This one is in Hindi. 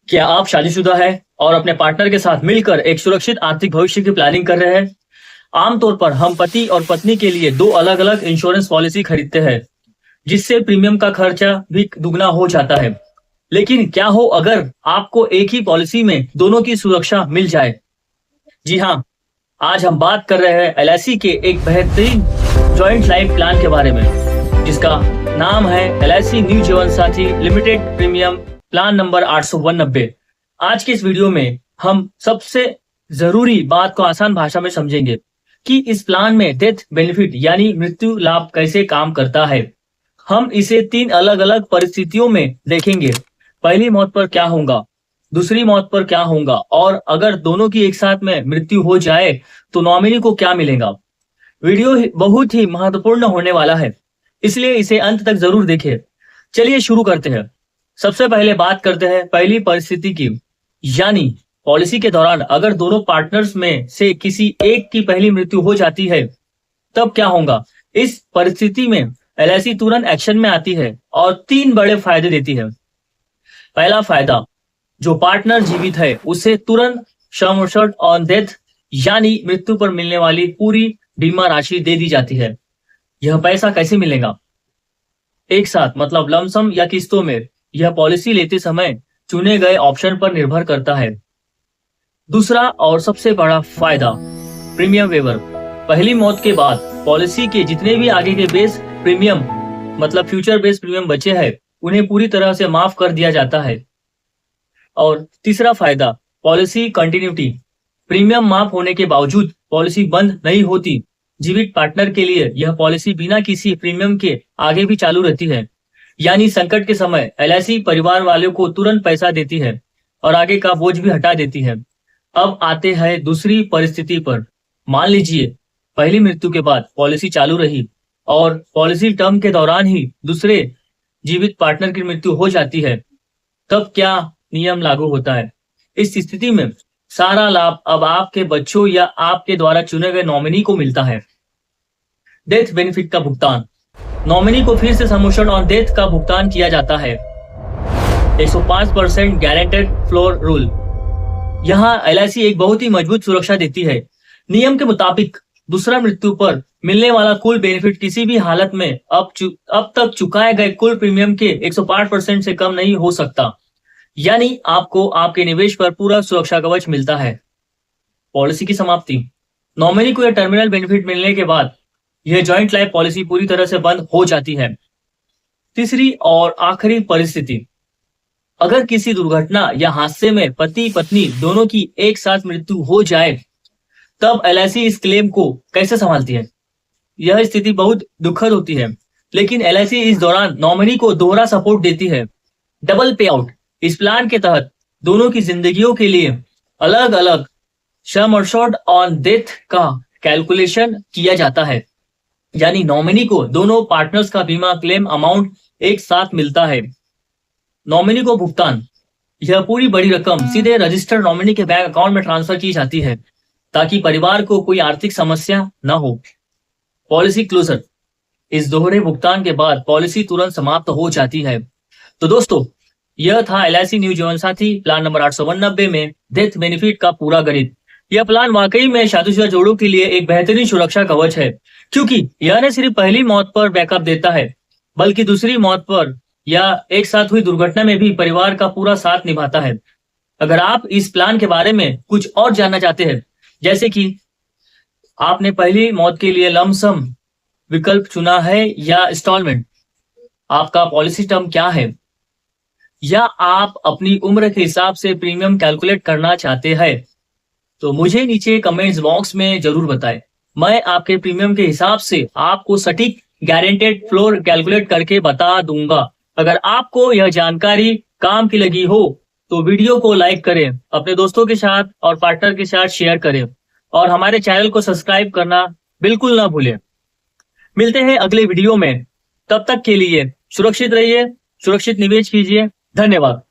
क्या आप शादीशुदा हैं और अपने पार्टनर के साथ मिलकर एक सुरक्षित आर्थिक भविष्य की प्लानिंग कर रहे हैं? आमतौर पर हम पति और पत्नी के लिए दो अलग-अलग इंश्योरेंस पॉलिसी खरीदते हैं, जिससे प्रीमियम का खर्चा भी दुगना हो जाता है। लेकिन क्या हो अगर आपको एक ही पॉलिसी में दोनों की सुरक्षा मिल जाए? जी हाँ, आज हम बात कर रहे हैं एलआईसी के एक बेहतरीन जॉइंट लाइफ प्लान के बारे में, जिसका नाम है एलआईसी न्यू जीवन साथी लिमिटेड प्रीमियम प्लान नंबर 891। आज के इस वीडियो में हम सबसे जरूरी बात को आसान भाषा में समझेंगे कि इस प्लान में डेथ बेनिफिट यानी मृत्यु लाभ कैसे काम करता है। हम इसे तीन अलग अलग परिस्थितियों में देखेंगे। पहली मौत पर क्या होगा, दूसरी मौत पर क्या होगा, और अगर दोनों की एक साथ में मृत्यु हो जाए तो नॉमिनी को क्या मिलेगा। वीडियो बहुत ही महत्वपूर्ण होने वाला है, इसलिए इसे अंत तक जरूर देखें। चलिए शुरू करते हैं। सबसे पहले बात करते हैं पहली परिस्थिति की, यानी पॉलिसी के दौरान अगर दोनों पार्टनर्स में से किसी एक की पहली मृत्यु हो जाती है तब क्या होगा। इस परिस्थिति में एलआईसी तुरंत एक्शन में आती है और तीन बड़े फायदे देती है। पहला फायदा, जो पार्टनर जीवित है उसे तुरंत सम एश्योर्ड ऑन डेथ यानी मृत्यु पर मिलने वाली पूरी बीमा राशि दे दी जाती है। यह पैसा कैसे मिलेगा? एक साथ मतलब लमसम या किस्तों में। यह पॉलिसी लेते समय चुने गए ऑप्शन पर निर्भर करता है। दूसरा और सबसे बड़ा फायदा, प्रीमियम वेवर। पहली मौत के बाद पॉलिसी के जितने भी आगे के बेस प्रीमियम मतलब फ्यूचर बेस प्रीमियम बचे हैं उन्हें पूरी तरह से माफ कर दिया जाता है। और तीसरा फायदा, पॉलिसी कंटिन्यूटी। प्रीमियम माफ होने के बावजूद पॉलिसी बंद नहीं होती। जीवित पार्टनर के लिए यह पॉलिसी बिना किसी प्रीमियम के आगे भी चालू रहती है, यानी संकट के समय एलआईसी परिवार वालों को तुरंत पैसा देती है और आगे का बोझ भी हटा देती है। अब आते हैं दूसरी परिस्थिति पर। मान लीजिए पहली मृत्यु के बाद पॉलिसी चालू रही और पॉलिसी टर्म के दौरान ही दूसरे जीवित पार्टनर की मृत्यु हो जाती है, तब क्या नियम लागू होता है? इस स्थिति में सारा लाभ अब आपके बच्चों या आपके द्वारा चुने गए नॉमिनी को मिलता है। डेथ बेनिफिट का भुगतान। नॉमिनी को फिर से सम एश्योर्ड ऑन डेथ का भुगतान किया जाता है। 105% गारंटेड फ्लोर रूल। यहाँ एलआईसी एक बहुत ही मजबूत सुरक्षा देती है। नियम के मुताबिक दूसरा मृत्यु पर मिलने वाला कुल बेनिफिट किसी भी हालत में अब तक चुकाए गए कुल प्रीमियम के 105% से कम नहीं हो सकता, यानी आपको आपके निवेश पर पूरा सुरक्षा कवच मिलता है। पॉलिसी की समाप्ति। नॉमिनी को यह टर्मिनल बेनिफिट मिलने के बाद यह जॉइंट लाइफ पॉलिसी पूरी तरह से बंद हो जाती है। तीसरी और आखिरी परिस्थिति, अगर किसी दुर्घटना या हादसे में पति पत्नी दोनों की एक साथ मृत्यु हो जाए तब एलआईसी इस क्लेम को कैसे संभालती है? यह स्थिति बहुत दुखद होती है, लेकिन एलआईसी इस दौरान नॉमिनी को दोहरा सपोर्ट देती है। डबल पे आउट। इस प्लान के तहत दोनों की जिंदगियों के लिए अलग अलग सम एश्योर्ड ऑन डेथ का कैलकुलेशन किया जाता है, यानी नॉमिनी को दोनों पार्टनर्स का बीमा क्लेम अमाउंट एक साथ मिलता है। नॉमिनी को भुगतान। यह पूरी बड़ी रकम सीधे रजिस्टर्ड नॉमिनी के बैंक अकाउंट में ट्रांसफर की जाती है ताकि परिवार को कोई आर्थिक समस्या न हो। Policy closure. इस दोहरे भुगतान के बाद पॉलिसी तुरंत समाप्त हो जाती है। तो दोस्तों, यह था एलआईसी न्यू जीवन साथी प्लान नंबर 891 में डेथ बेनिफिट का पूरा गणित। यह प्लान वाकई में शादीशुदा जोड़ों के लिए एक बेहतरीन सुरक्षा कवच है, क्योंकि यह न सिर्फ पहली मौत पर बैकअप देता है बल्कि दूसरी मौत पर या एक साथ हुई दुर्घटना में भी परिवार का पूरा साथ निभाता है। अगर आप इस प्लान के बारे में कुछ और जानना चाहते हैं, जैसे कि आपने पहली मौत के लिए लमसम विकल्प चुना है या इंस्टॉलमेंट, आपका पॉलिसी टर्म क्या है, या आप अपनी उम्र के हिसाब से प्रीमियम कैलकुलेट करना चाहते हैं, तो मुझे नीचे कमेंट्स बॉक्स में जरूर बताएं। मैं आपके प्रीमियम के हिसाब से आपको सटीक गारंटेड फ्लोर कैलकुलेट करके बता दूंगा। अगर आपको यह जानकारी काम की लगी हो तो वीडियो को लाइक करें, अपने दोस्तों के साथ और पार्टनर के साथ शेयर करें और हमारे चैनल को सब्सक्राइब करना बिल्कुल ना भूलें। मिलते हैं अगले वीडियो में, तब तक के लिए सुरक्षित रहिए, सुरक्षित निवेश कीजिए। धन्यवाद।